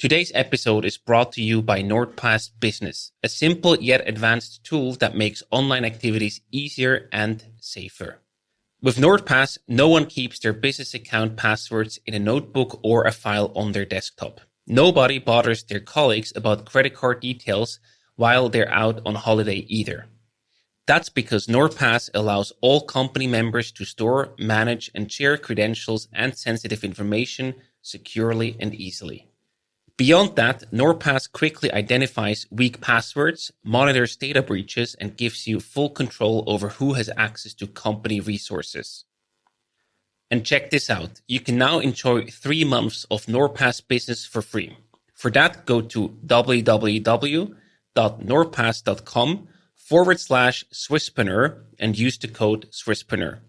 Today's episode is brought to you by NordPass Business, a simple yet advanced tool that makes online activities easier and safer. With NordPass, no one keeps their business account passwords in a notebook or a file on their desktop. Nobody bothers their colleagues about credit card details while they're out on holiday either. That's because NordPass allows all company members to store, manage, and share credentials and sensitive information securely and easily. Beyond that, NordPass quickly identifies weak passwords, monitors data breaches, and gives you full control over who has access to company resources. And check this out. You can now enjoy 3 months of NordPass Business for free. For that, go to www.nordpass.com/Swisspreneur and use the code Swisspreneur.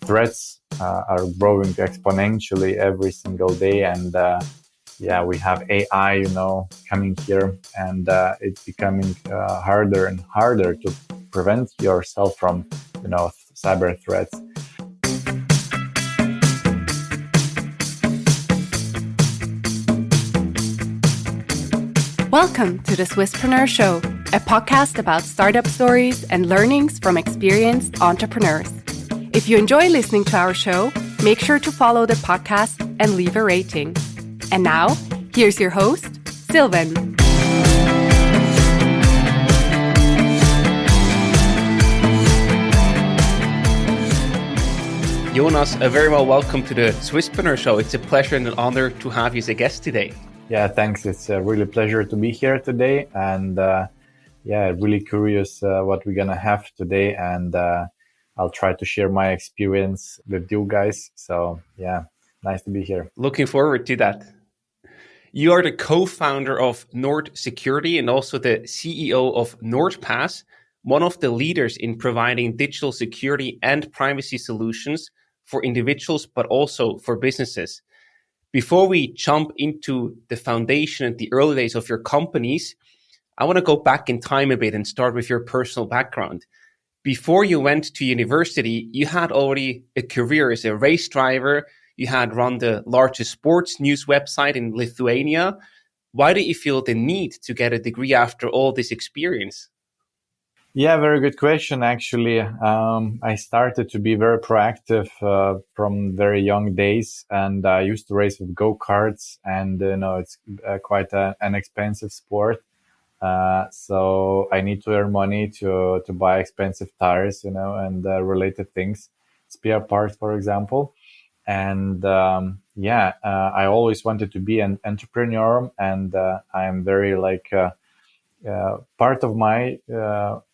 Threats are growing exponentially every single day, and we have AI, coming here, and it's becoming harder and harder to prevent yourself from, cyber threats. Welcome to the Swisspreneur Show, a podcast about startup stories and learnings from experienced entrepreneurs. If you enjoy listening to our show, make sure to follow the podcast and leave a rating. And now, here's your host, Sylvan. Jonas, a very well welcome to the Swisspreneur Show. It's a pleasure and an honor to have you as a guest today. Yeah, thanks. It's a really pleasure to be here today, and really curious what we're gonna have today, and I'll try to share my experience with you guys. So nice to be here. Looking forward to that. You are the co-founder of Nord Security and also the CEO of NordPass, one of the leaders in providing digital security and privacy solutions for individuals, but also for businesses. Before we jump into the foundation and the early days of your companies, I want to go back in time a bit and start with your personal background. Before you went to university, you had already a career as a race driver. You had run the largest sports news website in Lithuania. Why did you feel the need to get a degree after all this experience? Yeah, very good question. Actually, I started to be very proactive from very young days, and I used to race with go-karts, and it's quite an expensive sport. So I need to earn money to buy expensive tires, and related things, spare parts, for example. And I always wanted to be an entrepreneur, and I'm very part of my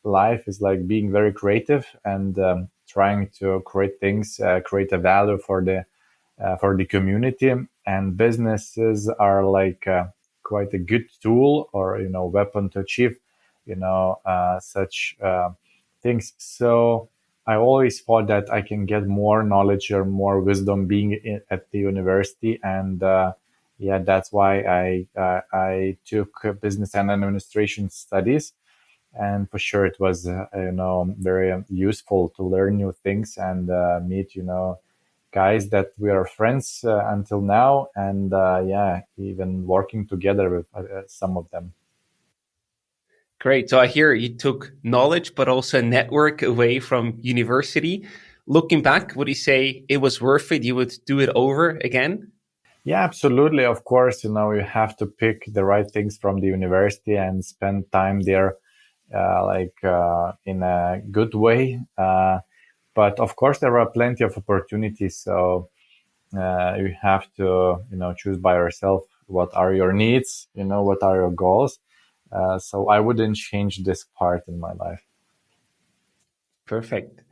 life is like being very creative and trying to create things, create a value for the community. And businesses are quite a good tool or weapon to achieve such things. So I always thought that I can get more knowledge or more wisdom being at the university, and that's why I took business and administration studies. And for sure, it was very useful to learn new things and meet guys that we are friends until now, and even working together with some of them. Great. So I hear you took knowledge, but also a network away from university. Looking back, would you say it was worth it? You would do it over again? Yeah, absolutely. Of course, you have to pick the right things from the university and spend time there in a good way. But of course, there are plenty of opportunities. So you have to, choose by yourself what are your needs, what are your goals. So I wouldn't change this part in my life. Perfect.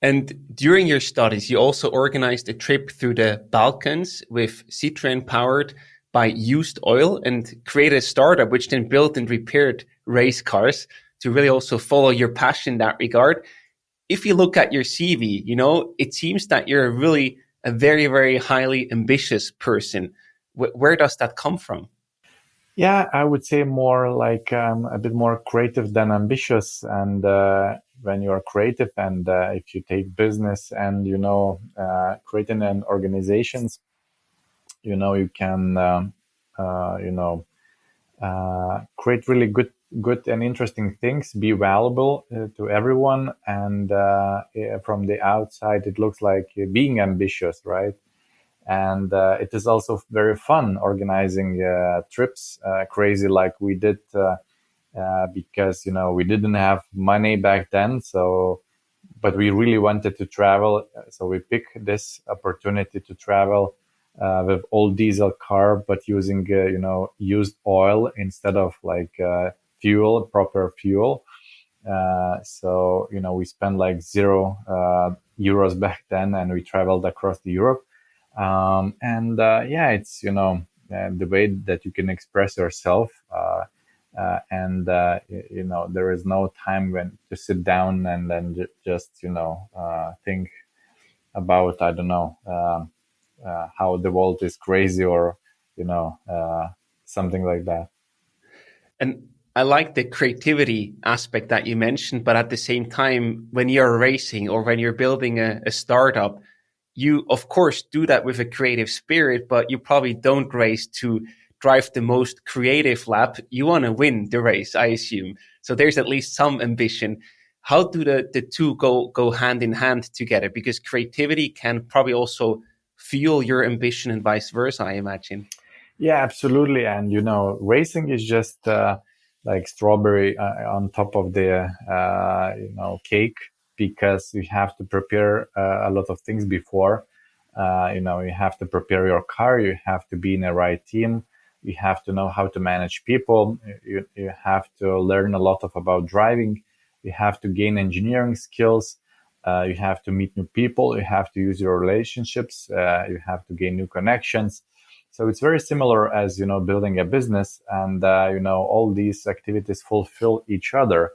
And during your studies, you also organized a trip through the Balkans with Citroën powered by used oil and created a startup which then built and repaired race cars to really also follow your passion in that regard. If you look at your CV, it seems that you're really a very, very highly ambitious person. Where does that come from? Yeah, I would say more like a bit more creative than ambitious. And when you are creative, and if you take business and creating an organizations, you can create really good and interesting things, be valuable to everyone, and from the outside it looks like being ambitious, right? And it is also very fun organizing trips, crazy like we did, because we didn't have money back then, but we really wanted to travel, so we picked this opportunity to travel with old diesel car, but using used oil instead of like proper fuel. So we spent like €0 back then, and we traveled across the Europe. And yeah, it's the way that you can express yourself. And there is no time when to sit down and then just think about, I don't know, how the world is crazy, or something like that. And I like the creativity aspect that you mentioned, but at the same time, when you're racing or when you're building a startup, you of course do that with a creative spirit, but you probably don't race to drive the most creative lap. You want to win the race, I assume. So there's at least some ambition. How do the two go hand in hand together? Because creativity can probably also fuel your ambition and vice versa, I imagine. Yeah, absolutely. And racing is just like strawberry on top of the cake, because you have to prepare a lot of things before. You have to prepare your car. You have to be in the right team. You have to know how to manage people. You have to learn a lot about driving. You have to gain engineering skills. You have to meet new people. You have to use your relationships. You have to gain new connections. So it's very similar as, building a business, and, all these activities fulfill each other.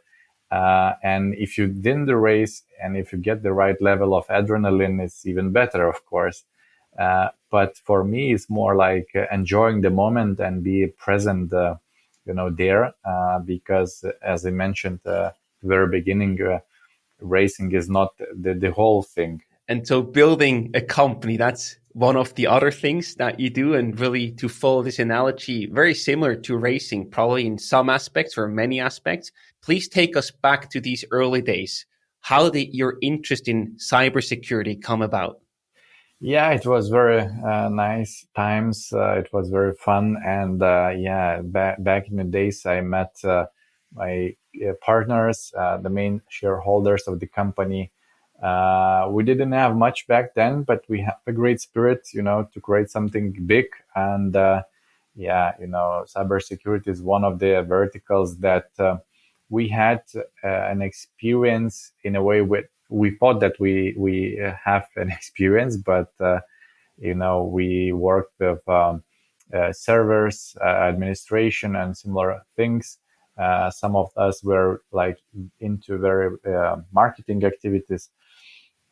And if you win the race and if you get the right level of adrenaline, it's even better, of course. But for me, it's more like enjoying the moment and be present, there, because as I mentioned at the very beginning, racing is not the whole thing. And so building a company, that's one of the other things that you do. And really, to follow this analogy, very similar to racing, probably in some aspects or many aspects. Please take us back to these early days. How did your interest in cybersecurity come about? Yeah, it was very nice times. It was very fun. And yeah, back in the days, I met my partners, the main shareholders of the company. We didn't have much back then, but we have a great spirit, to create something big. And yeah, cybersecurity is one of the verticals that we had an experience in a way with. We thought that we have an experience, but we worked with servers, administration, and similar things. Some of us were like into very marketing activities.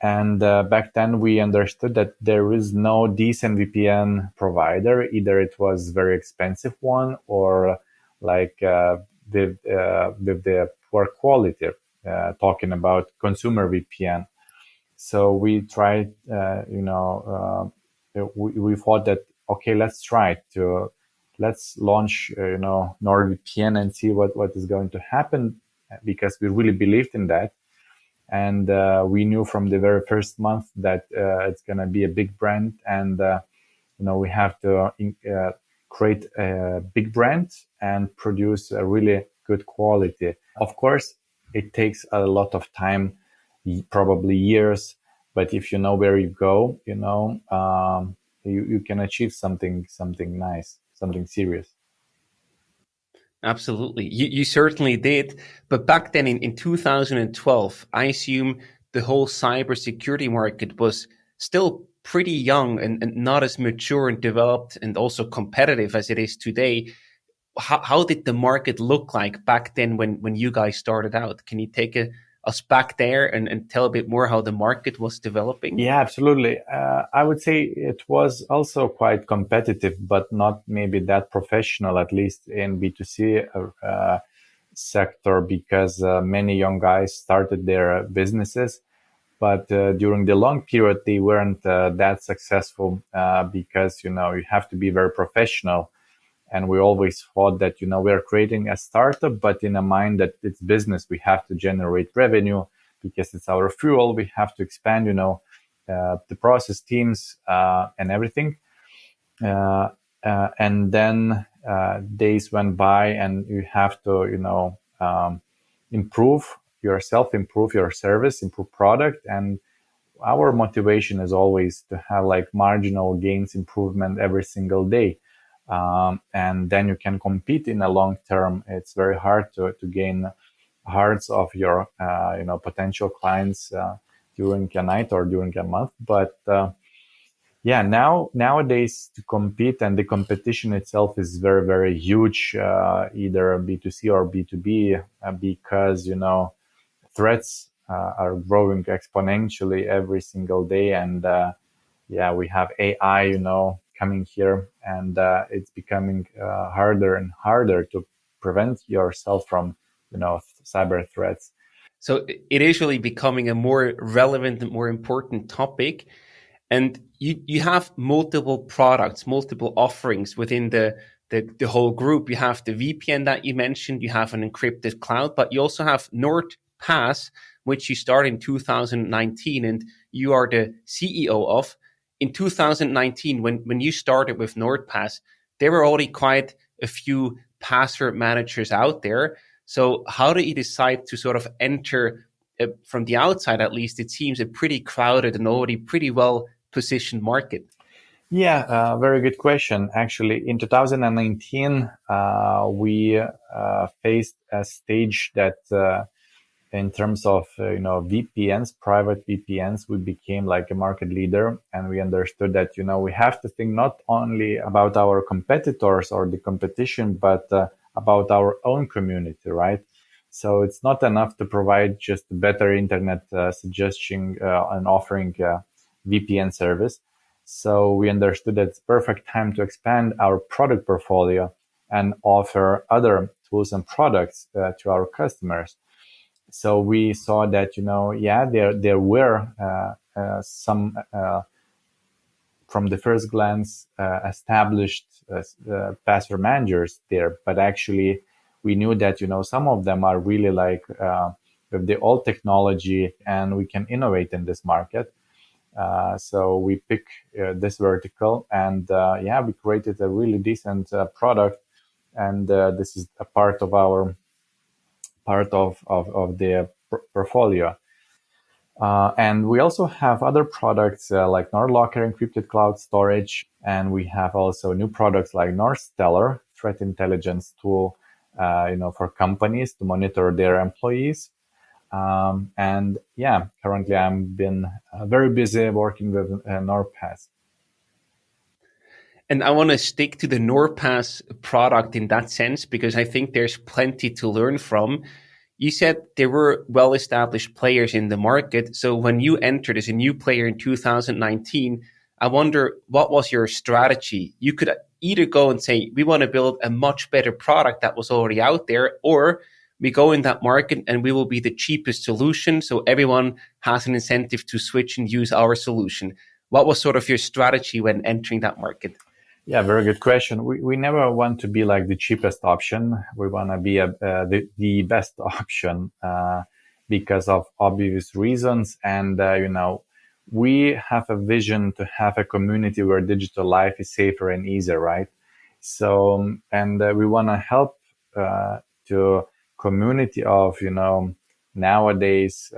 And back then we understood that there is no decent VPN provider. Either it was very expensive one, or like with the poor quality, talking about consumer VPN. So we tried, we thought that, okay, let's launch, NordVPN and see what is going to happen, because we really believed in that. And we knew from the very first month that it's going to be a big brand, and we have to create a big brand and produce a really good quality. Of course, it takes a lot of time, probably years, but if you know where you go, you can achieve something nice, something serious. Absolutely. You certainly did. But back then in 2012, I assume the whole cybersecurity market was still pretty young and not as mature and developed and also competitive as it is today. How did the market look like back then when you guys started out? Can you take us back there and tell a bit more how the market was developing? Yeah, absolutely. I would say it was also quite competitive, but not maybe that professional, at least in B2C. sector because many young guys started their businesses, but during the long period they weren't that successful because you have to be very professional. And we always thought that we're creating a startup, but in a mind that it's business. We have to generate revenue because it's our fuel. We have to expand the process teams and everything. And then days went by, and you have to improve yourself, improve your service, improve product. And our motivation is always to have like marginal gains improvement every single day. And then you can compete in a long term. It's very hard to gain hearts of your potential clients during a night or during a month. But nowadays to compete, and the competition itself is very, very huge, either B2C or B2B, because threats are growing exponentially every single day. And we have AI coming here, and it's becoming harder and harder to prevent yourself from cyber threats. So it is really becoming a more relevant and more important topic. And you have multiple products, multiple offerings within the whole group. You have the VPN that you mentioned, you have an encrypted cloud, but you also have NordPass, which you started in 2019, and you are the CEO of. In 2019, when you started with NordPass, there were already quite a few password managers out there. So how did you decide to sort of enter, from the outside at least, it seems a pretty crowded and already pretty well positioned market? Yeah, very good question. Actually, in 2019, we faced a stage that in terms of VPNs, private VPNs, we became like a market leader, and we understood that we have to think not only about our competitors or the competition, but about our own community, right? So it's not enough to provide just better internet suggestion and offering VPN service. So we understood that it's perfect time to expand our product portfolio and offer other tools and products to our customers. So we saw that there were some from the first glance established password managers there, but actually we knew that some of them are really like with the old technology, and we can innovate in this market. So we pick this vertical, and we created a really decent product, and this is a part of our the portfolio. And we also have other products like NordLocker encrypted cloud storage, and we have also new products like NordStellar threat intelligence tool, for companies to monitor their employees. And currently I've been very busy working with NordPass. And I want to stick to the NordPass product in that sense, because I think there's plenty to learn from. You said there were well-established players in the market. So when you entered as a new player in 2019, I wonder, what was your strategy? You could either go and say, we want to build a much better product that was already out there, or we go in that market and we will be the cheapest solution, so everyone has an incentive to switch and use our solution. What was sort of your strategy when entering that market? Yeah, very good question. We never want to be like the cheapest option. We want to be the best option because of obvious reasons. And, we have a vision to have a community where digital life is safer and easier, right? So, and we want to help to community of, nowadays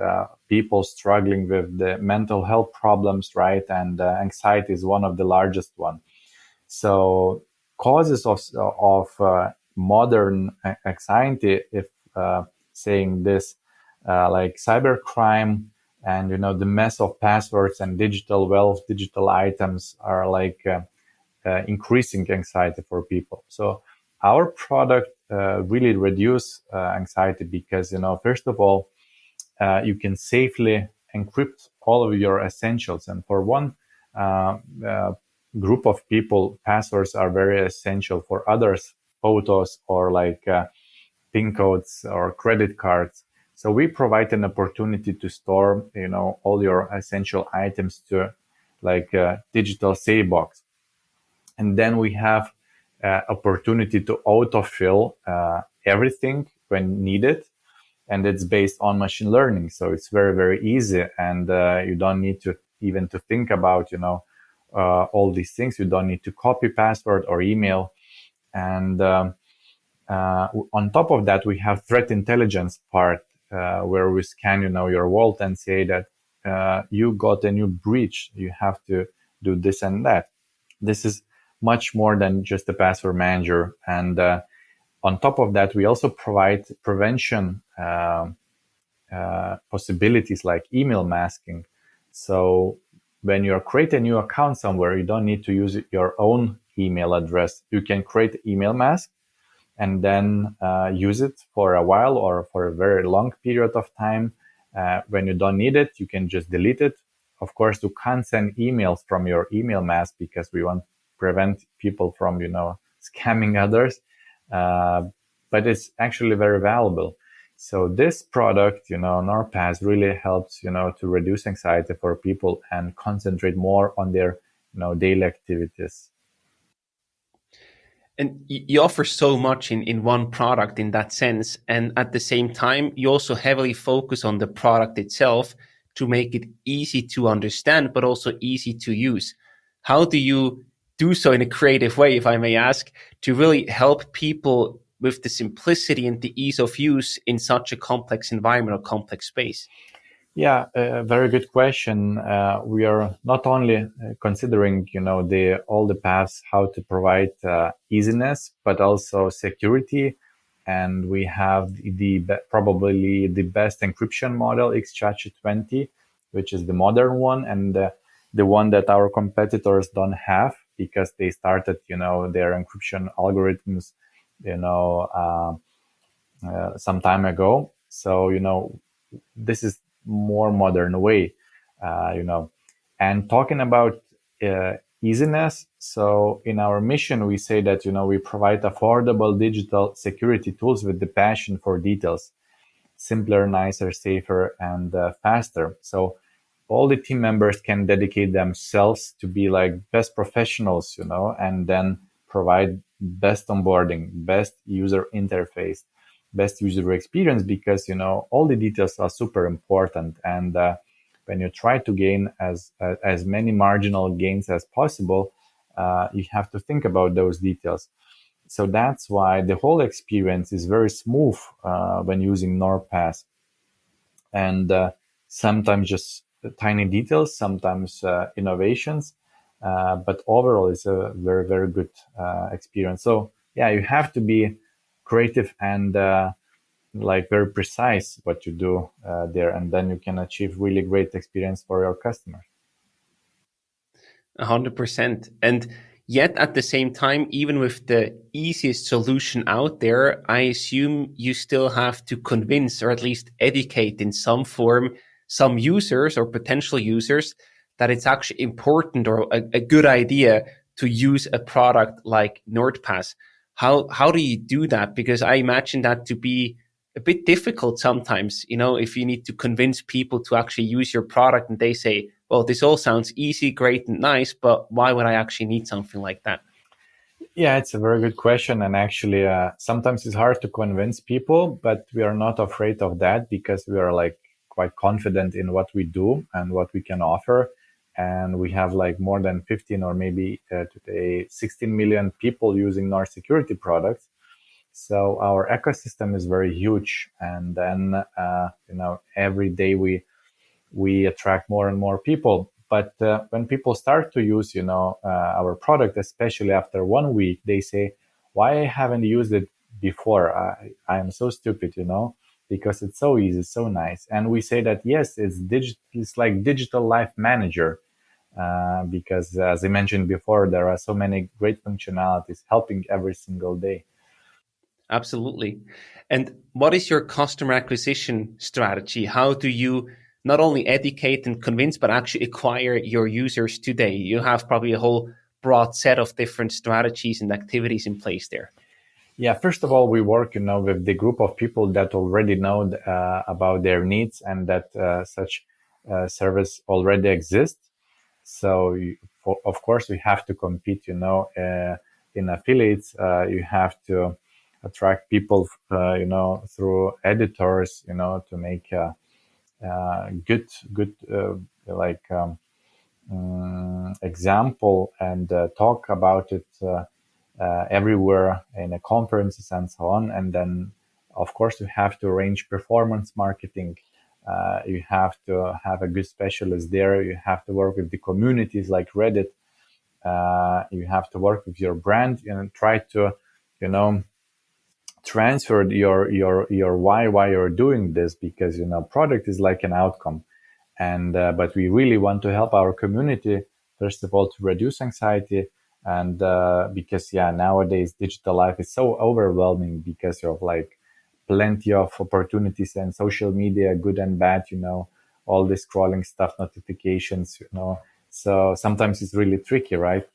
people struggling with the mental health problems, right? And anxiety is one of the largest one. So causes of modern anxiety, if saying this, like cybercrime and the mess of passwords and digital wealth, digital items are like increasing anxiety for people. So our product really reduce anxiety because first of all, you can safely encrypt all of your essentials, and for one group of people, passwords are very essential. For others, photos or like PIN codes or credit cards. So we provide an opportunity to store, all your essential items to like a digital save box. And then we have opportunity to autofill everything when needed. And it's based on machine learning. So it's very, very easy. And you don't need to even to think about, all these things. You don't need to copy password or email. And on top of that, we have threat intelligence part where we scan, your vault and say that you got a new breach. You have to do this and that. This is much more than just a password manager. And on top of that, we also provide prevention possibilities like email masking. So when you create a new account somewhere, you don't need to use your own email address. You can create email mask and then use it for a while or for a very long period of time. When you don't need it, you can just delete it. Of course, you can't send emails from your email mask because we want to prevent people from, scamming others. But it's actually very valuable. So this product, NordPass really helps, to reduce anxiety for people and concentrate more on their, daily activities. And you offer so much in one product in that sense. And at the same time, you also heavily focus on the product itself to make it easy to understand, but also easy to use. How do you do so in a creative way, if I may ask, to really help people with the simplicity and the ease of use in such a complex environment or complex space? Yeah, very good question. We are not only considering, all the paths how to provide easiness, but also security. And we have probably the best encryption model, XCHA20, which is the modern one, and the one that our competitors don't have because they started, their encryption algorithms, some time ago. So, this is more modern way, and talking about easiness. So in our mission, we say that, we provide affordable digital security tools with the passion for details, simpler, nicer, safer, and faster. So all the team members can dedicate themselves to be like best professionals, and then provide best onboarding, best user interface, best user experience, because all the details are super important. And when you try to gain as many marginal gains as possible, you have to think about those details. So that's why the whole experience is very smooth when using NordPass. And sometimes just tiny details, sometimes innovations, but overall it's a very, very good experience. So yeah, you have to be creative and like very precise what you do there, and then you can achieve really great experience for your customers. 100%. And yet at the same time, even with the easiest solution out there, I assume you still have to convince or at least educate in some form some users or potential users that it's actually important or a good idea to use a product like NordPass. How do you do that? Because I imagine that to be a bit difficult sometimes, if you need to convince people to actually use your product and they say, well, this all sounds easy, great, and nice, but why would I actually need something like that? Yeah, it's a very good question. And actually, sometimes it's hard to convince people, but we are not afraid of that because we are like quite confident in what we do and what we can offer. And we have like more than 15 or maybe today 16 million people using Nord security products. So our ecosystem is very huge. And then, every day we attract more and more people. But when people start to use, our product, especially after 1 week, they say, why I haven't used it before? I am so stupid, because it's so easy, so nice. And we say that, yes, it's like digital life manager. Because as I mentioned before, there are so many great functionalities helping every single day. Absolutely. And what is your customer acquisition strategy? How do you not only educate and convince, but actually acquire your users today? You have probably a whole broad set of different strategies and activities in place there. Yeah, first of all, we work, with the group of people that already know about their needs and that such service already exists. So, of course, we have to compete, in affiliates. You have to attract people, through editors, to make good, like example and talk about it everywhere in the conferences and so on. And then, of course, you have to arrange performance marketing. You have to have a good specialist there. You have to work with the communities like Reddit. You have to work with your brand and try to, transfer your why you're doing this, because product is like an outcome. And but we really want to help our community, first of all, to reduce anxiety. And because nowadays digital life is so overwhelming because of like plenty of opportunities and social media, good and bad, all this scrolling stuff, notifications, so sometimes it's really tricky, right?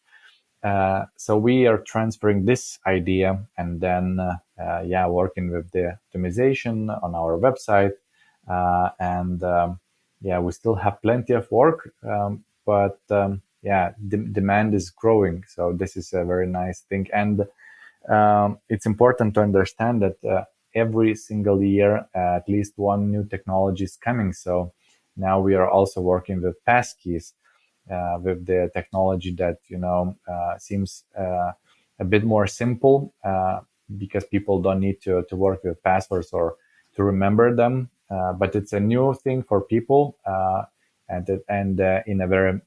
So we are transferring this idea and then working with the optimization on our website. And we still have plenty of work, but demand is growing. So this is a very nice thing. And it's important to understand that every single year, at least one new technology is coming. So now we are also working with passkeys, with the technology that seems a bit more simple, because people don't need to work with passwords or to remember them. But it's a new thing for people, and in a very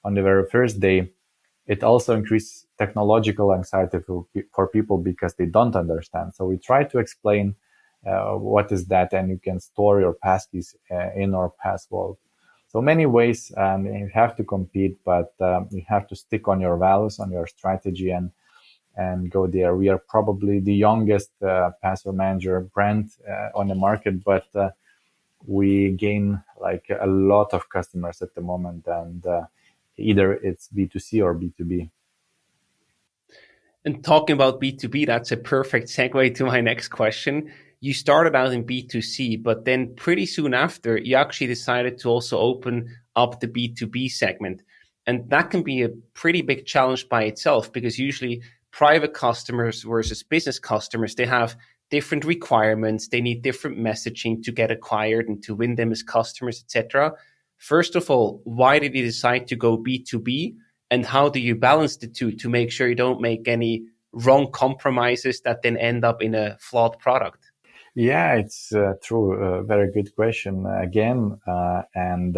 on the very first day, it also increases technological anxiety for people because they don't understand. So we try to explain what is that, and you can store your passkeys in our password. So many ways, you have to compete, but you have to stick on your values, on your strategy, and go there. We are probably the youngest password manager brand on the market, but we gain like a lot of customers at the moment, and either it's B2C or B2B. And talking about B2B, that's a perfect segue to my next question. You started out in B2C, but then pretty soon after, you actually decided to also open up the B2B segment. And that can be a pretty big challenge by itself, because usually private customers versus business customers, they have different requirements. They need different messaging to get acquired and to win them as customers, etc. First of all, why did you decide to go B2B? And how do you balance the two to make sure you don't make any wrong compromises that then end up in a flawed product? Yeah, it's true. Very good question again. And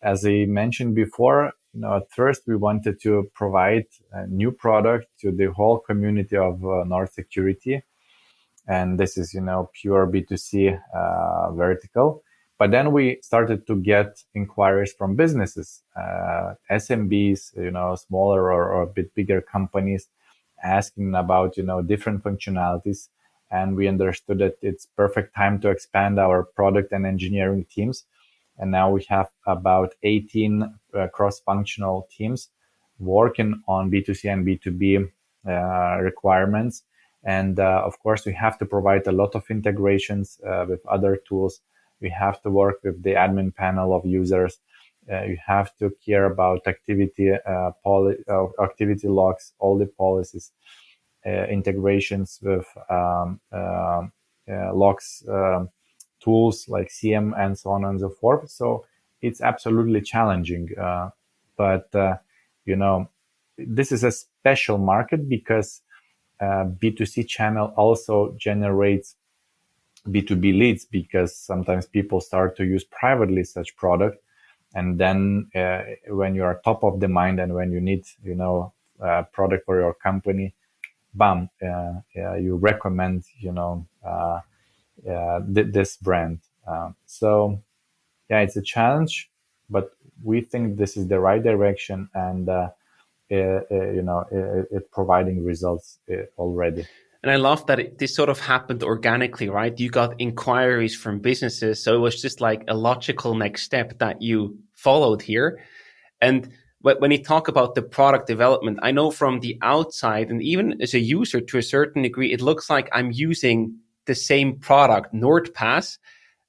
as I mentioned before, at first we wanted to provide a new product to the whole community of Nord Security. And this is, pure B2C vertical. But then we started to get inquiries from businesses, SMBs, smaller or a bit bigger companies, asking about, different functionalities. And we understood that it's perfect time to expand our product and engineering teams. And now we have about 18 cross-functional teams working on B2C and B2B requirements. And of course, we have to provide a lot of integrations with other tools. We have to work with the admin panel of users. You have to care about activity logs, all the policies, integrations with logs tools like CM and so on and so forth. So it's absolutely challenging. But this is a special market because B2C channel also generates B2B leads, because sometimes people start to use privately such product. And then when you are top of the mind and when you need, product for your company, bam, you recommend, this brand. So it's a challenge, but we think this is the right direction, and it's providing results already. And I love that this sort of happened organically, right? You got inquiries from businesses. So it was just like a logical next step that you followed here. And But when you talk about the product development, I know from the outside and even as a user to a certain degree, it looks like I'm using the same product, NordPass.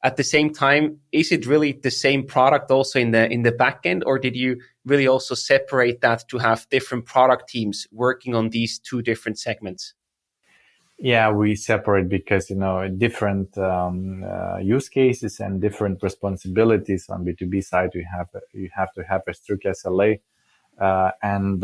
At the same time, is it really the same product also in the back end, or did you really also separate that to have different product teams working on these two different segments? Yeah, we separate because different use cases and different responsibilities on B2B side. You have to have a strict SLA, and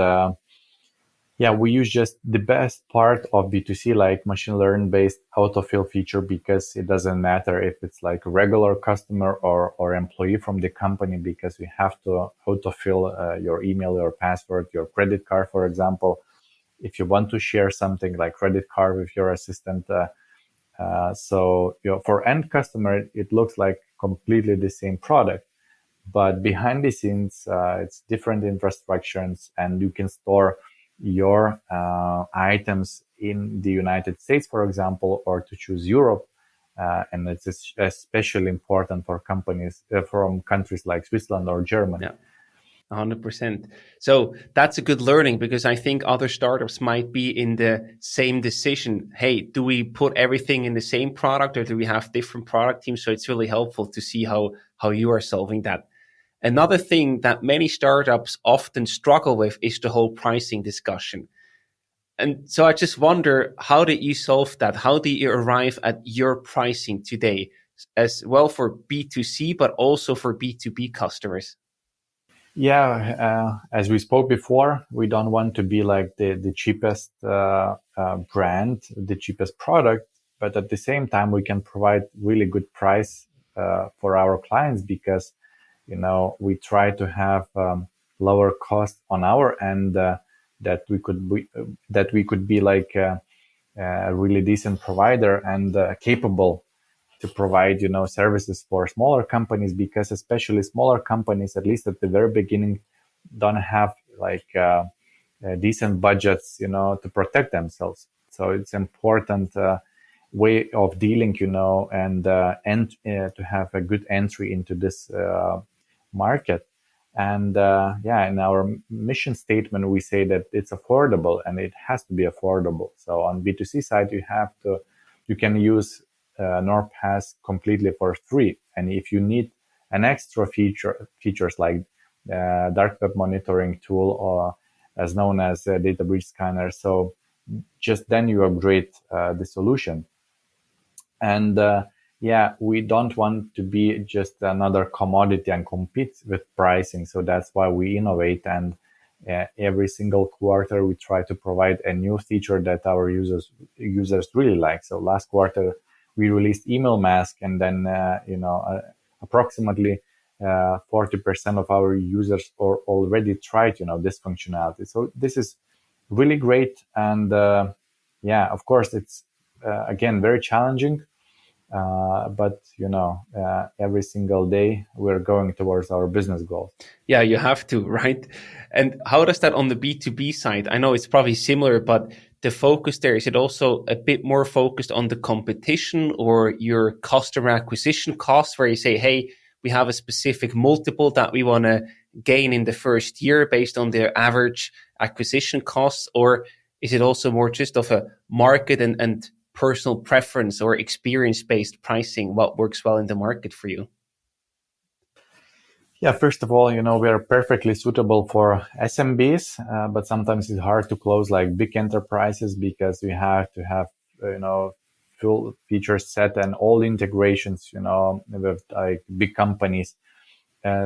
yeah, we use just the best part of B2C, like machine learning based autofill feature, because it doesn't matter if it's like a regular customer or employee from the company, because we have to autofill your email, your password, your credit card, for example. If you want to share something like credit card with your assistant, so for end customer, it looks like completely the same product, but behind the scenes, it's different infrastructures, and you can store your items in the United States, for example, or to choose Europe. And it's especially important for companies from countries like Switzerland or Germany. Yeah. 100%. So that's a good learning, because I think other startups might be in the same decision. Hey, do we put everything in the same product, or do we have different product teams? So it's really helpful to see how you are solving that. Another thing that many startups often struggle with is the whole pricing discussion. And so I just wonder, how did you solve that? How did you arrive at your pricing today, as well for B2C, but also for B2B customers? Yeah, as we spoke before, we don't want to be like the cheapest brand, the cheapest product, but at the same time, we can provide really good price for our clients, because we try to have lower cost on our end, that we could be like a really decent provider and capable to provide services for smaller companies, because especially smaller companies, at least at the very beginning, don't have like decent budgets to protect themselves. So it's important way of dealing, and to have a good entry into this market. And yeah, in our mission statement, we say that it's affordable, and it has to be affordable. So on B2C side, you can use NordPass completely for free. And if you need an extra features like dark web monitoring tool, or as known as data breach scanner, so just then you upgrade the solution. And yeah, we don't want to be just another commodity and compete with pricing. So that's why we innovate, and every single quarter we try to provide a new feature that our users really like. So last quarter we released email mask, and then approximately 40% of our users already tried this functionality. So this is really great, and yeah, of course it's again very challenging, but every single day we're going towards our business goals. Yeah, you have to, right? And how does that on the B2B side? I know it's probably similar, but the focus there, is it also a bit more focused on the competition or your customer acquisition costs, where you say, hey, we have a specific multiple that we want to gain in the first year based on their average acquisition costs? Or is it also more just of a market and personal preference or experience-based pricing? What works well in the market for you? Yeah, first of all, we are perfectly suitable for SMBs, but sometimes it's hard to close like big enterprises, because we have to have, full feature set and all integrations, with like big companies.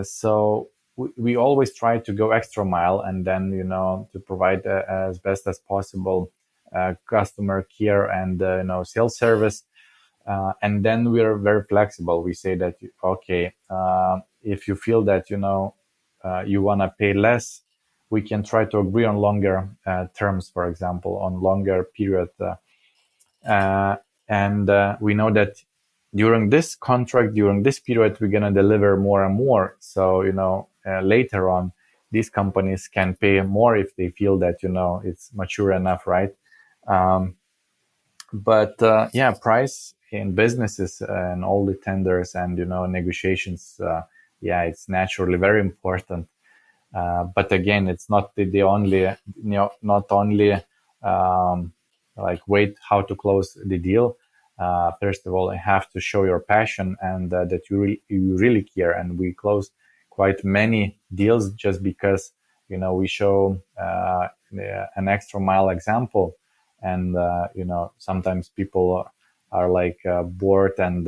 So we always try to go extra mile, and then, to provide as best as possible customer care and, sales service. And then we are very flexible. We say that, okay, if you feel that, you want to pay less, we can try to agree on longer terms, for example, on longer period. And we know that during this contract, during this period, we're going to deliver more and more. So, later on, these companies can pay more if they feel that, it's mature enough, right? But yeah, price in businesses and all the tenders and, negotiations, yeah, it's naturally very important. But again, it's not the only, not only like wait how to close the deal. First of all, you have to show your passion and that you really care. And we close quite many deals just because we show an extra mile example. And sometimes people are like bored and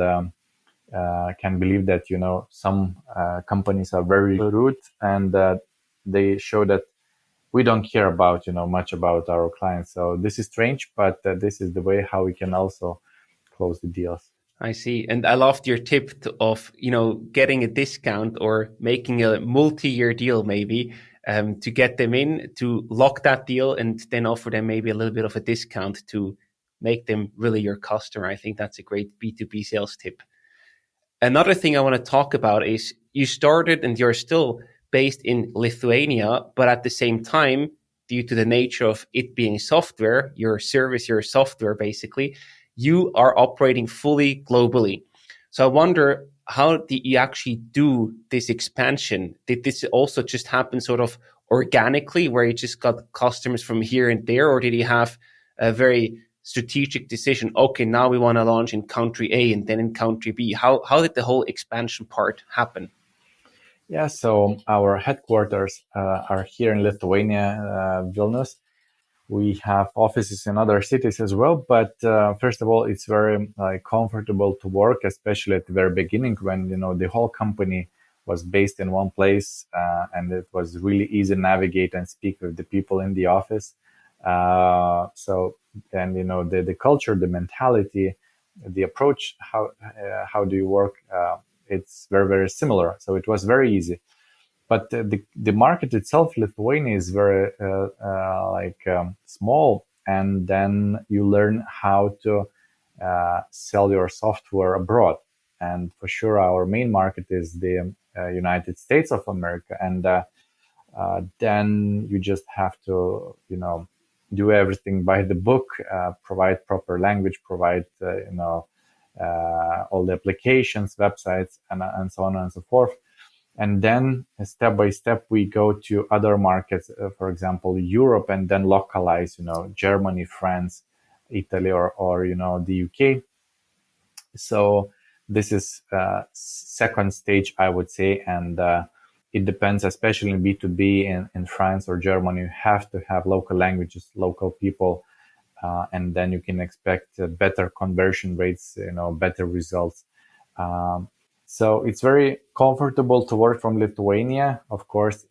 can believe that some companies are very rude and they show that we don't care about much about our clients. So this is strange, but this is the way how we can also close the deals. I see. And I loved your tip of, getting a discount or making a multi-year deal maybe to get them in, to lock that deal and then offer them maybe a little bit of a discount to make them really your customer. I think that's a great B2B sales tip. Another thing I want to talk about is you started and you're still based in Lithuania, but at the same time, due to the nature of it being software, your service, your software basically, you are operating fully globally. So I wonder, how did you actually do this expansion? Did this also just happen sort of organically, where you just got customers from here and there, or did you have a very strategic decision? Okay, now we want to launch in country A and then in country B. How did the whole expansion part happen? Yeah, so our headquarters are here in Lithuania, Vilnius. We have offices in other cities as well, but first of all, it's very comfortable to work, especially at the very beginning when the whole company was based in one place, and it was really easy to navigate and speak with the people in the office. So, and the culture, the mentality, the approach, how do you work? It's very, very similar. So it was very easy. But the market itself, Lithuania, is very small, and then you learn how to sell your software abroad. And for sure, our main market is the United States of America, and then you just have to do everything by the book, provide proper language, provide all the applications, websites, and so on and so forth. And then step by step, we go to other markets, for example, Europe, and then localize, Germany, France, Italy, or the UK. So this is second stage, I would say. And it depends, especially in B2B in France or Germany, you have to have local languages, local people, and then you can expect better conversion rates, better results. So it's very comfortable to work from Lithuania. Of course,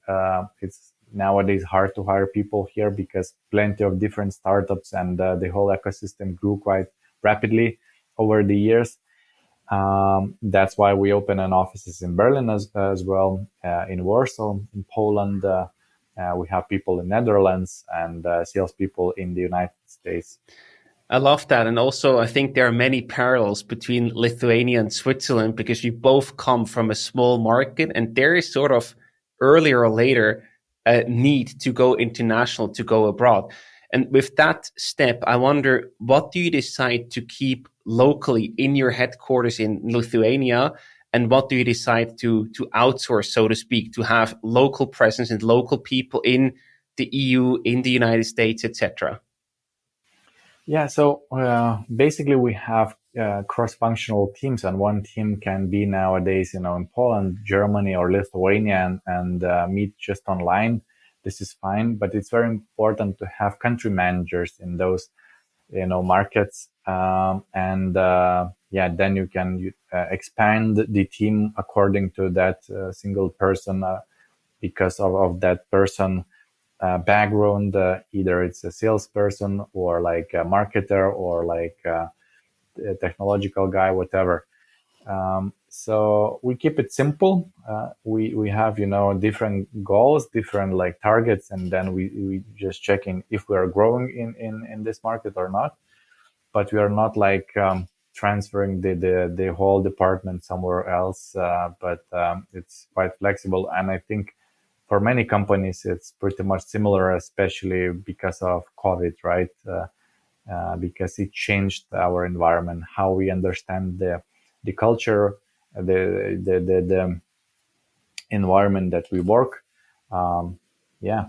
it's nowadays hard to hire people here because plenty of different startups and the whole ecosystem grew quite rapidly over the years. That's why we open an offices in Berlin as well, in Warsaw, in Poland. We have people in Netherlands and salespeople in the United States. I love that. And also, I think there are many parallels between Lithuania and Switzerland because you both come from a small market, and there is sort of earlier or later a need to go international, to go abroad. And with that step, I wonder, what do you decide to keep locally in your headquarters in Lithuania? And what do you decide to outsource, so to speak, to have local presence and local people in the EU, in the United States, etc.? Yeah, so basically we have cross-functional teams, and one team can be nowadays, in Poland, Germany, or Lithuania, and meet just online. This is fine, but it's very important to have country managers in those, markets, and then you can expand the team according to that single person, because of that person. Background, either it's a salesperson or like a marketer or like a technological guy, whatever. So we keep it simple. We have different goals, different like targets, and then we just checking if we are growing in this market or not. But we are not like transferring the whole department somewhere else. But it's quite flexible, and I think for many companies, it's pretty much similar, especially because of COVID, right? Because it changed our environment, how we understand the culture, the environment that we work. Yeah.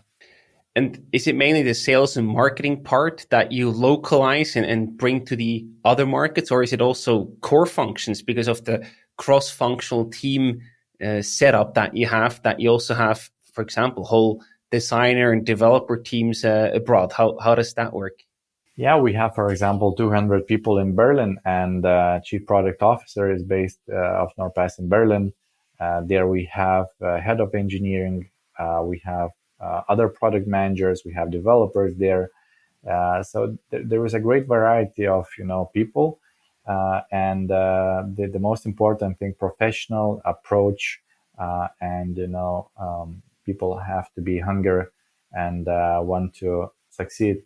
And is it mainly the sales and marketing part that you localize and bring to the other markets, or is it also core functions because of the cross-functional team setup that you also have, for example, whole designer and developer teams abroad? How does that work? Yeah, we have, for example, 200 people in Berlin, and chief product officer is based of NordPass in Berlin. There we have head of engineering, we have other product managers, we have developers there. So there is a great variety of people, and the most important thing, professional approach, and people have to be hungry and want to succeed.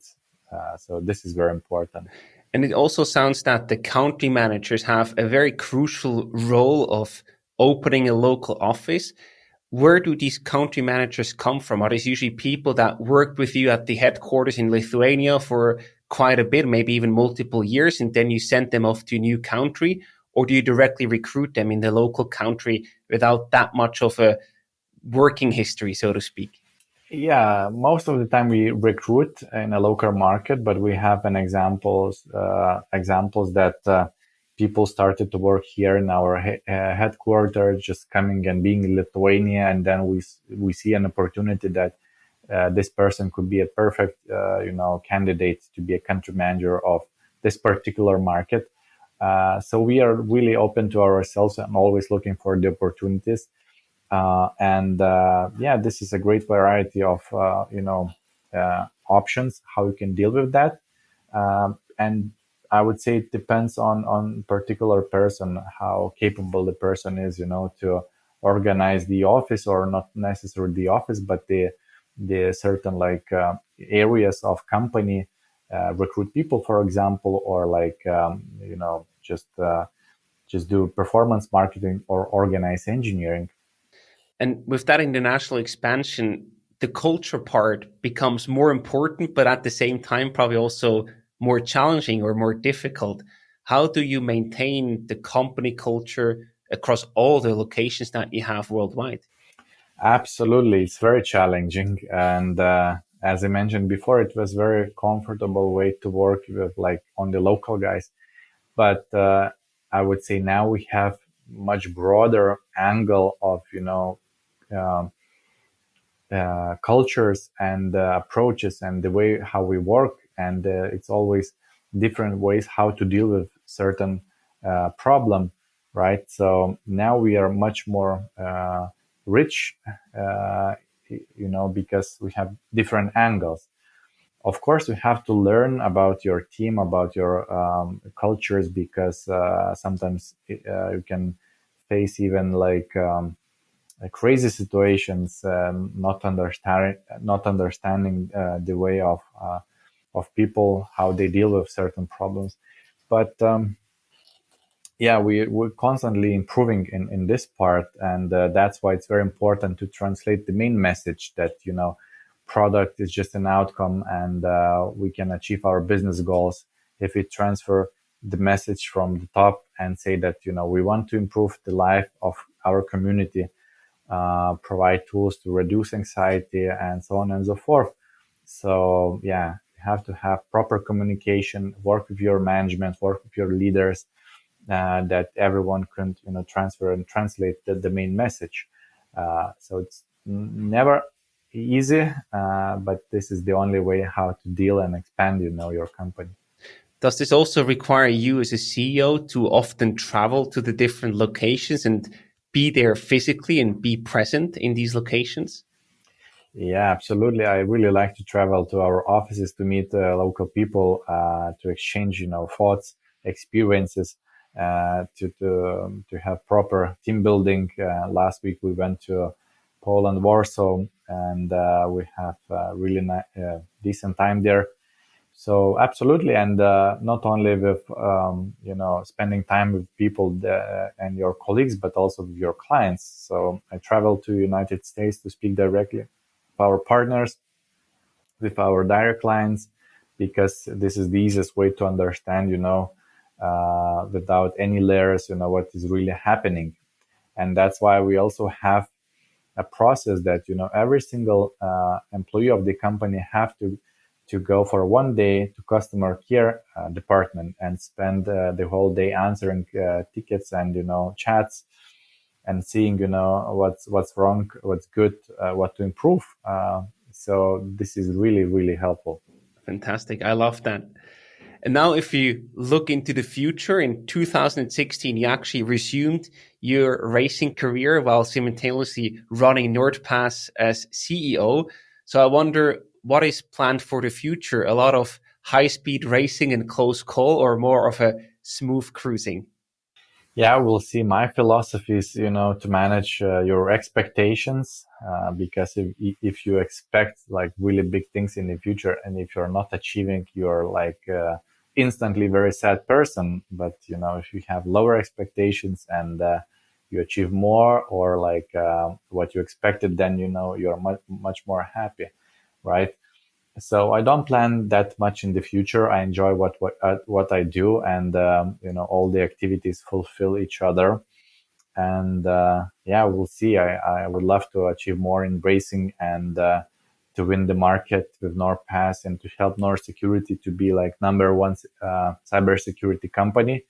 So this is very important. And it also sounds that the country managers have a very crucial role of opening a local office. Where do these country managers come from? Are these usually people that worked with you at the headquarters in Lithuania for quite a bit, maybe even multiple years, and then you send them off to a new country? Or do you directly recruit them in the local country without that much of a working history, so to speak? Yeah, most of the time we recruit in a local market, but we have an examples that people started to work here in our headquarters, just coming and being in Lithuania, and then we see an opportunity that this person could be a perfect candidate to be a country manager of this particular market. So we are really open to ourselves and always looking for the opportunities. Yeah, this is a great variety of options how you can deal with that. And I would say it depends on particular person, how capable the person is, to organize the office, or not necessarily the office, but the certain areas of company, recruit people, for example, or just do performance marketing or organize engineering. And with that international expansion, the culture part becomes more important, but at the same time, probably also more challenging or more difficult. How do you maintain the company culture across all the locations that you have worldwide? Absolutely, it's very challenging, and as I mentioned before, it was very comfortable way to work with on the local guys. But I would say now we have much broader angle of um, cultures and approaches and the way how we work, and it's always different ways how to deal with certain problem, right? So now we are much more rich, because we have different angles. Of course, we have to learn about your team, about your cultures, because sometimes you can face even crazy situations, not understanding the way of people, how they deal with certain problems. But yeah, we're constantly improving in this part, and that's why it's very important to translate the main message that product is just an outcome, and we can achieve our business goals if we transfer the message from the top and say that we want to improve the life of our community, provide tools to reduce anxiety, and so on and so forth. So yeah, you have to have proper communication, work with your management, work with your leaders, that everyone can transfer and translate the main message. So it's never easy, but this is the only way how to deal and expand your company. Does this also require you as a CEO to often travel to the different locations and be there physically and be present in these locations? Yeah, absolutely. I really like to travel to our offices to meet local people, to exchange, thoughts, experiences, to have proper team building. Last week we went to Poland, Warsaw, and we have really decent time there. So absolutely, and not only with spending time with people and your colleagues, but also with your clients. So I traveled to United States to speak directly with our partners, with our direct clients, because this is the easiest way to understand, without any layers, what is really happening. And that's why we also have a process that every single employee of the company have to go for one day to customer care department and spend the whole day answering tickets and chats and seeing what's wrong, what's good, what to improve. So this is really, really helpful. Fantastic. I love that. And now if you look into the future, in 2016, you actually resumed your racing career while simultaneously running NordPass as CEO. So I wonder what is planned for the future? A lot of high-speed racing and close call, or more of a smooth cruising? Yeah, we'll see. My philosophy is, to manage your expectations, because if you expect like really big things in the future, and if you're not achieving, you're like instantly very sad person. But if you have lower expectations and you achieve more, or like what you expected, then you're much more happy, right? So I don't plan that much in the future. I enjoy what I do, and all the activities fulfill each other. And yeah, we'll see. I would love to achieve more in racing, and to win the market with NordPass, and to help Nord Security to be like number one cybersecurity company.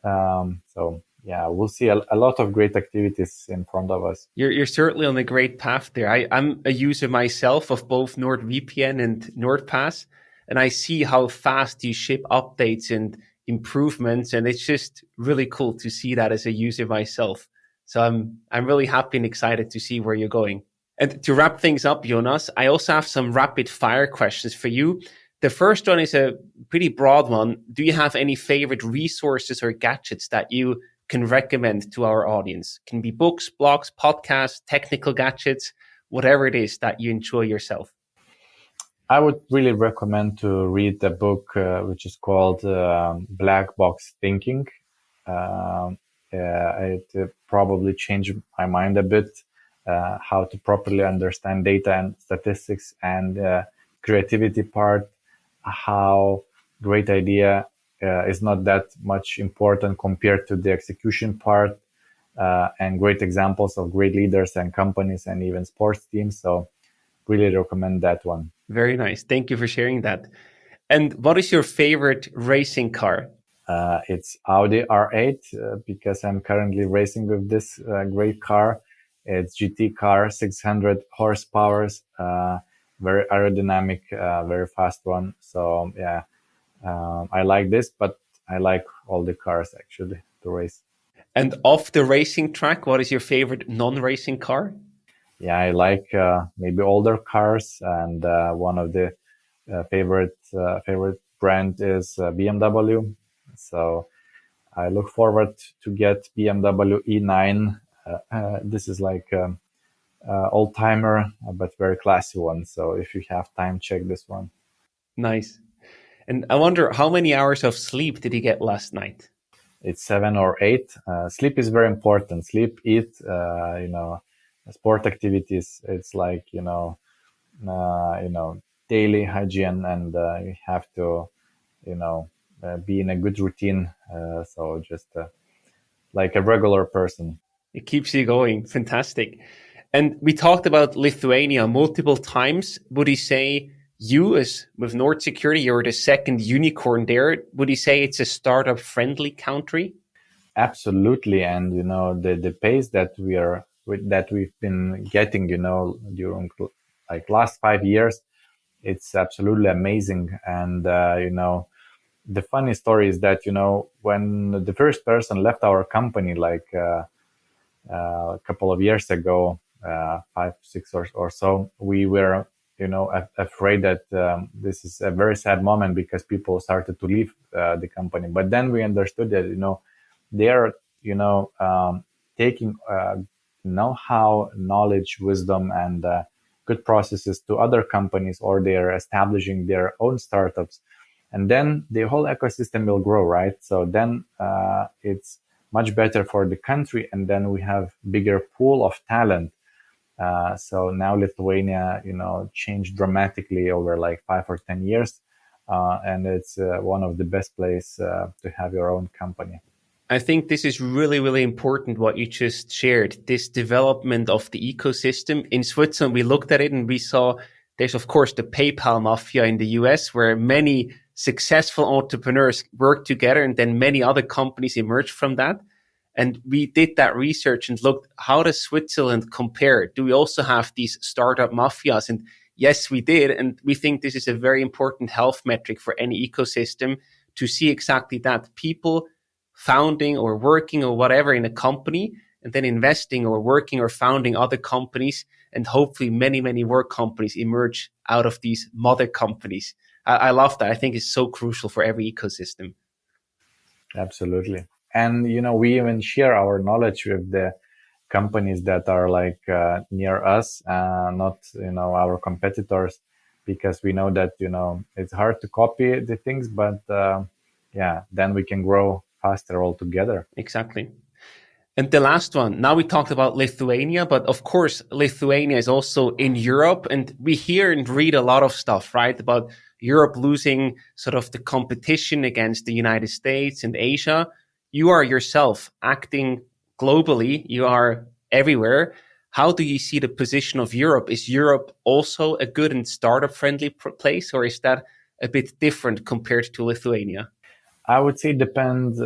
So yeah, we'll see a lot of great activities in front of us. You're certainly on a great path there. I'm a user myself of both NordVPN and NordPass, and I see how fast you ship updates and improvements, and it's just really cool to see that as a user myself. So I'm really happy and excited to see where you're going. And to wrap things up, Jonas, I also have some rapid fire questions for you. The first one is a pretty broad one. Do you have any favorite resources or gadgets that you can recommend to our audience? Can be books, blogs, podcasts, technical gadgets, whatever it is that you enjoy yourself. I would really recommend to read the book, which is called Black Box Thinking. It probably changed my mind a bit, how to properly understand data and statistics, and creativity part, how great idea is not that much important compared to the execution part, and great examples of great leaders and companies and even sports teams. So really recommend that one. Very nice. Thank you for sharing that. And what is your favorite racing car? It's Audi R8 because I'm currently racing with this great car. It's GT car, 600 horsepower, very aerodynamic, very fast one. So yeah, I like this, but I like all the cars actually to race. And off the racing track, what is your favorite non-racing car? Yeah, I like maybe older cars, and one of the favorite brand is BMW. So I look forward to get BMW E9. This is like old timer, but very classy one. So if you have time, check this one. Nice. And I wonder, how many hours of sleep did you get last night? It's 7 or 8. Sleep is very important. Sleep, eat, sport activities. It's like daily hygiene, and you have to be in a good routine. So just like a regular person. It keeps you going. Fantastic. And we talked about Lithuania multiple times. Would you say you, as with Nord Security, you're the second unicorn there? Would you say it's a startup friendly country? Absolutely. And the pace that we've been getting during like last 5 years, it's absolutely amazing. And the funny story is that when the first person left our company, like a couple of years ago, 5, 6 or so, we were afraid that this is a very sad moment because people started to leave the company. But then we understood that they are taking know-how, knowledge, wisdom, and good processes to other companies, or they are establishing their own startups, and then the whole ecosystem will grow, right? So then it's much better for the country, and then we have bigger pool of talent. So now Lithuania, changed dramatically over like 5 or 10 years, and it's one of the best place to have your own company. I think this is really, really important what you just shared, this development of the ecosystem. In Switzerland, we looked at it and we saw there's, of course, the PayPal mafia in the US, where many successful entrepreneurs work together and then many other companies emerge from that. And we did that research and looked, how does Switzerland compare? Do we also have these startup mafias? And yes, we did. And we think this is a very important health metric for any ecosystem to see exactly that. People founding or working or whatever in a company and then investing or working or founding other companies, and hopefully many, many work companies emerge out of these mother companies. I love that. I think it's so crucial for every ecosystem. Absolutely. And, we even share our knowledge with the companies that are like near us, not, our competitors, because we know that, it's hard to copy the things, but then we can grow faster altogether. Exactly. And the last one, now we talked about Lithuania, but of course, Lithuania is also in Europe. And we hear and read a lot of stuff, right, about Europe losing sort of the competition against the United States and Asia. You are yourself acting globally. You are everywhere. How do you see the position of Europe? Is Europe also a good and startup friendly place, or is that a bit different compared to Lithuania? I would say it depends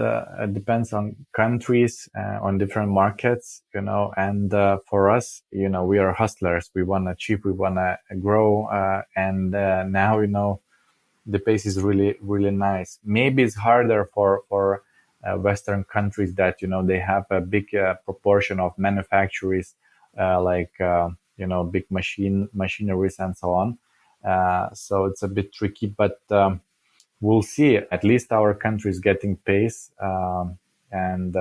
on countries, on different markets, and for us, we are hustlers. We want to achieve, we want to grow. And now, the pace is really, really nice. Maybe it's harder for Western countries that, they have a big proportion of manufacturers, big machineries and so on. So it's a bit tricky, but we'll see. At least our country is getting pace, and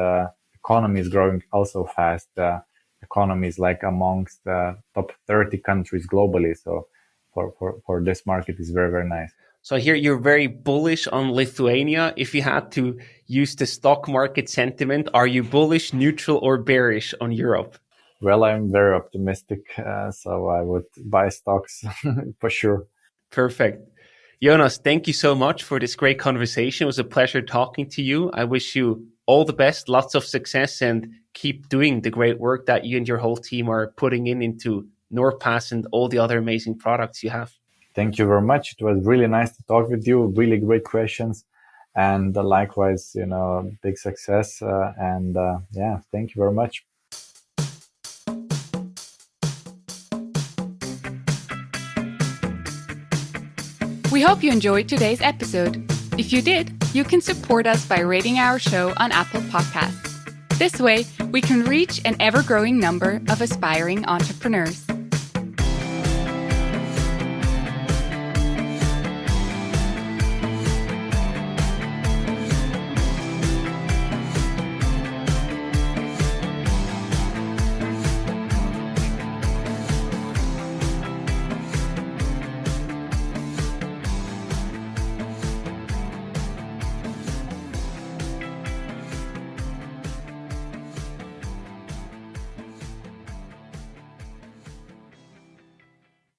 economy is growing also fast. Economy is like amongst the top 30 countries globally. So for this market is very, very nice. So I hear you're very bullish on Lithuania. If you had to use the stock market sentiment, are you bullish, neutral, or bearish on Europe? Well, I'm very optimistic, so I would buy stocks for sure. Perfect. Jonas, thank you so much for this great conversation. It was a pleasure talking to you. I wish you all the best, lots of success, and keep doing the great work that you and your whole team are putting into NordPass and all the other amazing products you have. Thank you very much. It was really nice to talk with you. Really great questions. And likewise, big success. Thank you very much. We hope you enjoyed today's episode. If you did, you can support us by rating our show on Apple Podcasts. This way, we can reach an ever-growing number of aspiring entrepreneurs.